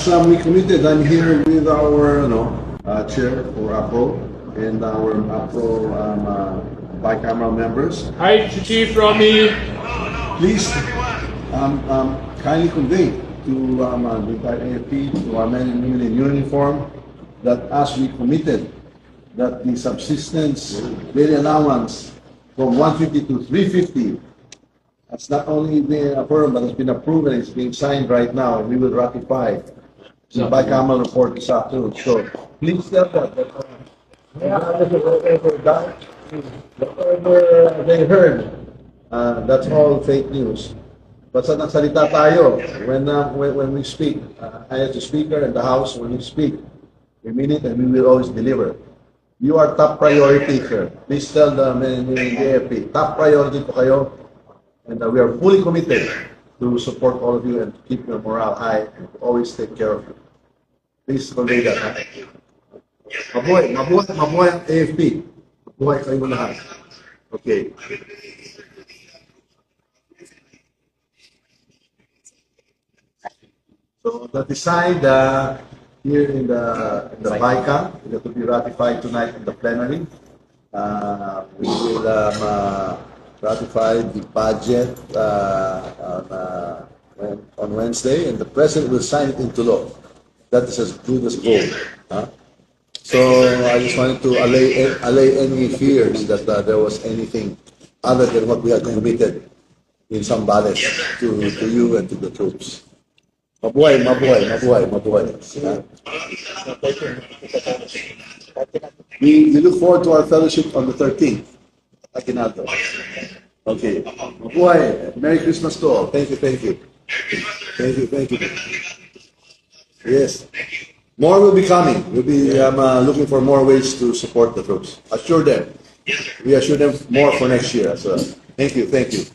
As we committed, I'm here with our chair for APRO and our APRO bicameral members. Hi, Chief Romy. Please kindly convey to the entire AFP, to our men and women in uniform, that as we committed, that the subsistence daily allowance from 150 to 350 has not only been affirmed, but has been approved and is being signed right now. We will ratify the bicameral report this afternoon. So please tell them that whatever they heard, that's all fake news. Basta nagsalita tayo when we speak. I as the speaker and the House, when we speak, we mean it and we will always deliver. You are top priority, sir. Please tell the men in the AFP, top priority po kayo. And we are fully committed to support all of you and keep your morale high and always take care of you. Please convey that. Mabuhay ang AFP. Mabuhay kayo lahat. Okay. So the design here in the BICAM is to be ratified tonight in the plenary. We will ratify the budget on Wednesday, and the President will sign it into law. That is as good as gold. So I just wanted to allay any fears that there was anything other than what we had committed in Zambales to you and to the troops. Mabuhay. We look forward to our fellowship on the 13th. Aguinaldo. Okay. Mabuhay. Merry Christmas to all. Thank you. Yes. More will be coming. We'll be looking for more ways to support the troops. Assure them. We assure them more for next year as well. Thank you. Thank you.